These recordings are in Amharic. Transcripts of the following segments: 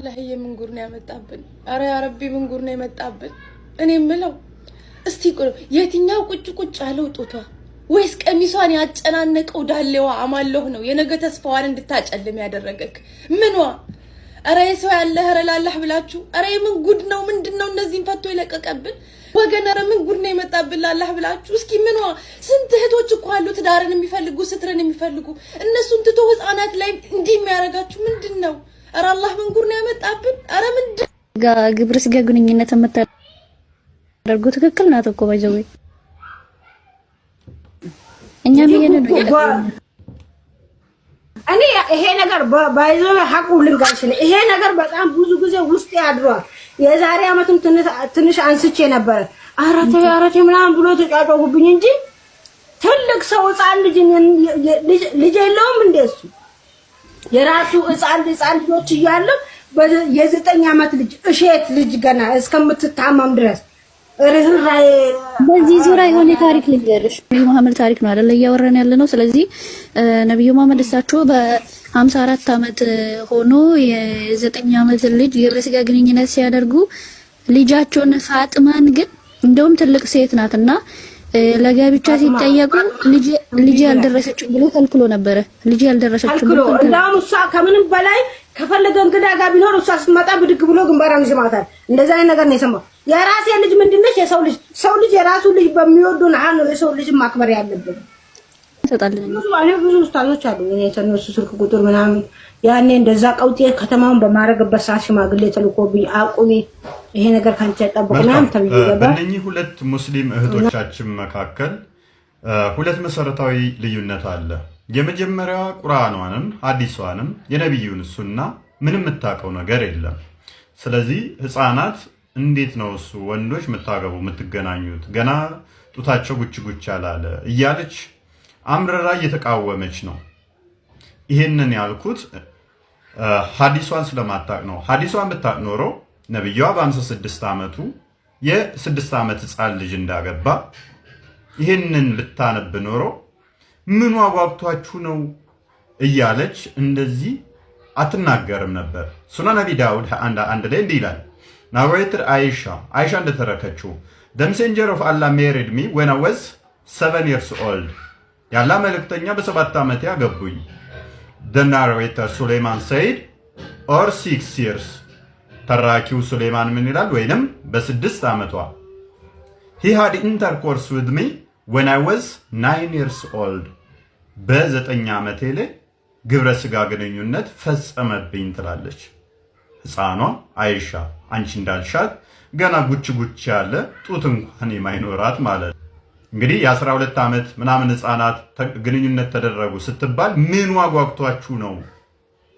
አላህዬ ምን ጉር ነው ያመጣብን? አረ ያ ረቢ ምን ጉር ነው ያመጣብን? እኔ ምለው እስቲ የትኛው ቁጭ ያለው ጡቷ ወይስ ቀሚሷን ያጨናነቀው ዳሌዋ አማለሁ ነው የነገ ተስፋዋን እንድታጨልም ያደረገክ? ምንዋ? አረ የሰው ያለ ላላህ ብላችሁ አረ ምን ጉድ ነው? ምንድነው እነዚህን ፈቶ ይለቀቀብን ወገን? አረ ምን ጉድ ነው የመጣብን ላላህ ብላችሁ? እስኪ ምንዋ? ስንት እህቶች እኮ አሉ ትዳርን የሚፈልጉ ስትርን የሚፈልጉ እነሱን ትቶ ህፃናት ላይ እንዲህ የሚያረጋችሁ ምንድነው? አረ አላህ ምን ጉድ ነው ያመጣብን? አረ ምንድን ግብረ ስጋ ግንኙነት የምታደርጉ ትክክል ናት እኮ ባይዘው እኛም ይሄንን እኔ ይሄ ነገር ባይዘው ሐቁ ልንጋሽ ነው። ይሄ ነገር በጣም ብዙ ጊዜ ውስጥ ያድሯል። የዛሬ አመትም ትንሽ አንስቼ ነበር አረቴ ምናምን ብሎ ተጫጫሁብኝ እንጂ ትልቅ ሰው ህፃን ልጅ የለውም እንደሱ የራሱ ህፃን ልጆች እያለ የ9 አመት ልጅ እሸት ልጅ ገና እስከምትታመም ድረስ በዚህ ዙሪያ የሆነ ታሪክ ልንገርሽ። ነብዩ መሐመድ ታሪክ ነው አይደል እያወራን ያለ ነው። ስለዚህ ነብዩ መሐመድ እሳቸው በ54 አመት ሆኖ የ9 አመት ልጅ ግብረ ስጋ ግንኙነት ሲያደርጉ ልጃቸውን ፋጥማን ግን እንደውም ትልቅ ሴት ናትና ለጋብቻ ሲጠየቁ ልጅ ያልደረሰችው ብሎ ከልክሎ ነበር። ልጅ ያልደረሰችው ብሎ እንዳውም እሷ ከምንም በላይ ከፈለገ እንግዳ ጋር ቢኖር እሷ ስትመጣ ብድግ ብሎ ግንባራን ይስማታል። እንደዛ አይነት ነገር ነው የሰማው። የራሴ ልጅ ምንድነች? ሰው ልጅ የራሱ ልጅ በሚወዱን አሁን የሰው ልጅ ማክበር ያለብን ተጣጣልን። ብዙ ኡስታዞች አሉ እኔ የተነሱ ስልክ ቁጥር ምናምን ያኔ እንደዛ ቀውጤ ከተማውን በማረግበት ሰዓት ሽማግሌ ተልኮብኝ አቁሚ ይሄ ነገር ካንቺ አይጠበቅም ተብዬ በእነኚህ ሁለት ሙስሊም እህቶቻችን መካከል ሁለት መሰረታዊ ልዩነት አለ። የመጀመሪያዋ ቁርአኗንም ሐዲሷንም የነብዩን ሱና ምንም የምታውቀው ነገር የለም። ስለዚህ ህፃናት እንዴት ነው እሱ ወንዶች የምታገቡ የምትገናኙት ገና ጡታቸው ጉች ያላለ እያለች አምረራ እየተቃወመች ነው። ይሄንን ያልኩት ሐዲሷን ስለማታቅ ነው። ሐዲሷን ብታቅ ኖሮ ነብዩዋ በ56 አመቱ የ6 አመት ህፃን ልጅ እንዳገባ ይሄንን ብታነብ ኖሮ ምን ዋጓብቷችሁ ነው እያለች እንደዚህ አትናገርም ነበር። ሱነን አቢ ዳውድ አንድ ላይ እንዲህ ይላል ናሬትድ አይሻ እንደተረከችው the messenger of Allah married me when I was 7 years old ያላ መልእክተኛ በ7 ዓመት ያገቡኝ። the narrator ሱሌማን said or 6 years ተራኪው ሱሌማን ምን ይላል? ወይንም በ6 ዓመቷ he had intercourse with me when I was 9 years old በ9 ዓመቴ ላይ ግብረ ስጋ ግንኙነት ፈጸመብኝ ትላለች ህፃኗ አይሻ። አንቺ እንዳልሻት ገና ጉች ያለ ጡት እንኳን የማይኖራት ማለት ነው። እንግዲህ የ12 ዓመት ምናምን ህፃናት ግንኙነት ተደረጉ ስትባል ምን ዋጓግቷችሁ ነው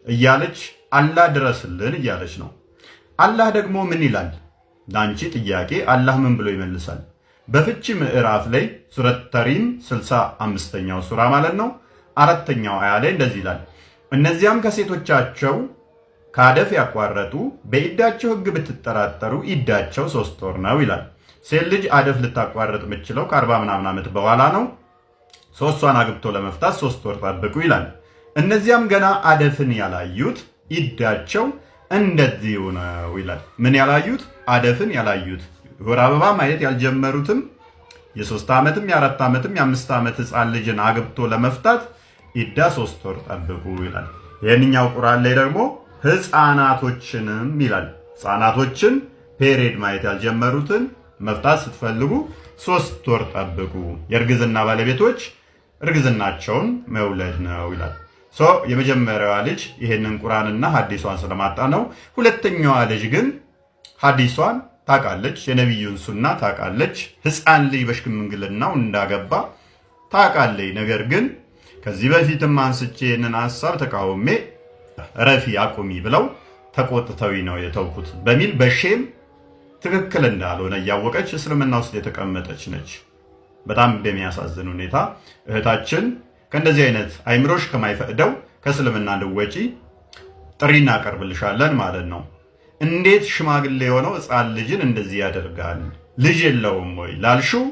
እያለች አላህ ድረስልን እያለች ነው። አላህ ደግሞ ምን ይላል? ላንቺ ጥያቄ አላህ ምን ብሎ ይመልሳል? በፍቺ ምዕራፍ ላይ ሱረት ተሪም 65ኛው ሱራ ማለት ነው 4ኛው አያ ላይ እንደዚህ ይላል እነዚያም ከሴቶቻቸው ካደፍ ያቋረጡ በኢዳቸው ህግ ብትጠራጠሩ ኢዳቸው 3 ወር ነው ይላል። ሴት ልጅ አደፍ ልታቋርጥ የምትችለው ከ40 ምናምን ዓመት በኋላ ነው። ሶስቷን አግብቶ ለመፍታት 3 ወር ጠብቁ ይላል። እነዚያም ገና አደፍን ያላዩት ኢዳቸው እንደዚሁ ነው ይላል። ምን ያላዩት? አደፍን ያላዩት ወር አበባ ማየት ያልጀመሩትም የ3 ዓመትም የ4 ዓመትም የ5 ዓመት ህፃን ልጅን አግብቶ ለመፍታት ኢዳ 3 ወር ጠብቁ ይላል። የኛው ቁርአን ላይ ደግሞ ህፃናቶችንም ይላል። ህፃናቶችን ፔሪድ ማየት ያልጀመሩትን መፍታት ስትፈልጉ 3 ወር ጠብቁ። የእርግዝና ባለቤቶች እርግዝናቸውን መውለድ ነው ይላል። የመጀመሪያዋ ልጅ ይሄንን ቁርአንና ሐዲሷን ስለማጣ ነው። ሁለተኛዋ ልጅ ግን ሐዲሷን ታውቃለች፣ የነብዩን ሱና ታውቃለች፣ ህፃን ልጅ በሽምግልናው እንዳገባ ታውቃለች። ነገር ግን ከዚህ በፊትም አንስቼ ይህንን ሐሳብ ተቃውሜ ረፊ አቁሚ ብለው ተቆጥተው ነው የተውኩት በሚል በሼም ትክክል እንዳልሆነ እያወቀች እስልምና ውስጥ የተቀመጠች ነች። በጣም በሚያሳዝን ሁኔታ እህታችን ከእንደዚህ አይነት አይምሮሽ ከማይፈቅደው ከእስልምና እንድትወጪ ጥሪ እናቀርብልሻለን ማለት ነው። እንዴት ሽማግሌ የሆነው ህፃን ልጅን እንደዚህ ያደርጋል? ልጅ የለውም ወይ ላልሽው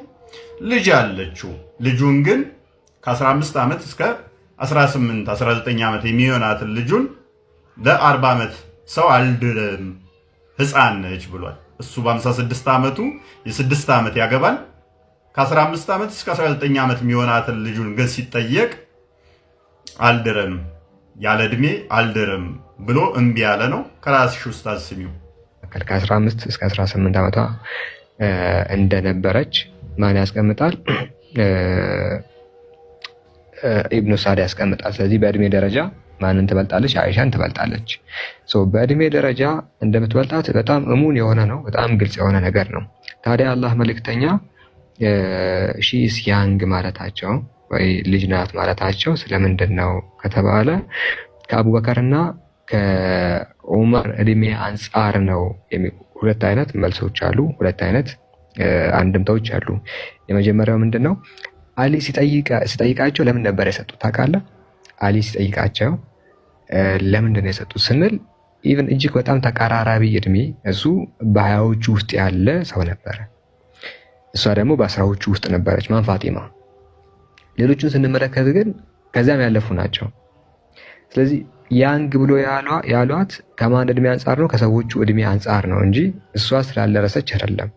ልጅ አለችው። ልጁን ግን ከ15 ዓመት እስከ 18 19 ዓመት የሚሆናትን ልጁን ለ40 ዓመት ሰው አልድርም ህፃን ነች ብሏል። እሱ በ56 ዓመቱ የ6 ዓመት ያገባል። ከ15 ዓመት እስከ 19 ዓመት የሚሆናትን ልጁን ግን ሲጠየቅ አልድርም ያለ እድሜ አልድርም ብሎ እምቢ ያለ ነው። ከራስሽ ኡስታዝ ስሚው። ከ15 እስከ 18 ዓመቷ እንደነበረች ማን ያስቀምጣል? ኢብኑ ሳድ ያስቀምጣል። ስለዚህ በእድሜ ደረጃ ማንን ትበልጣለች? አይሻን ትበልጣለች። በእድሜ ደረጃ እንደምትበልጣት በጣም እሙን የሆነ ነው። በጣም ግልጽ የሆነ ነገር ነው። ታዲያ አላህ መልእክተኛ ሺስ ያንግ ማለታቸው ወይ ልጅ ናት ማለታቸው ስለምንድን ነው ከተባለ ከአቡበከርና ከዑመር እድሜ አንጻር ነው። ሁለት አይነት መልሶች አሉ። ሁለት አይነት አንድምታዎች አሉ። የመጀመሪያው ምንድን ነው? አሊ ሲጠይቃቸው ለምን ነበር የሰጡት ታውቃለህ? አሊ ሲጠይቃቸው ለምንድን ነው የሰጡት ስንል ኢቭን እጅግ በጣም ተቀራራቢ እድሜ፣ እሱ በሀያዎቹ ውስጥ ያለ ሰው ነበረ፣ እሷ ደግሞ በአስራዎቹ ውስጥ ነበረች። ማን? ፋጢማ። ሌሎቹን ስንመለከት ግን ከዚያም ያለፉ ናቸው። ስለዚህ ያንግ ብሎ ያሏት ከማን እድሜ አንጻር ነው? ከሰዎቹ እድሜ አንጻር ነው እንጂ እሷ ስላልደረሰች አይደለም።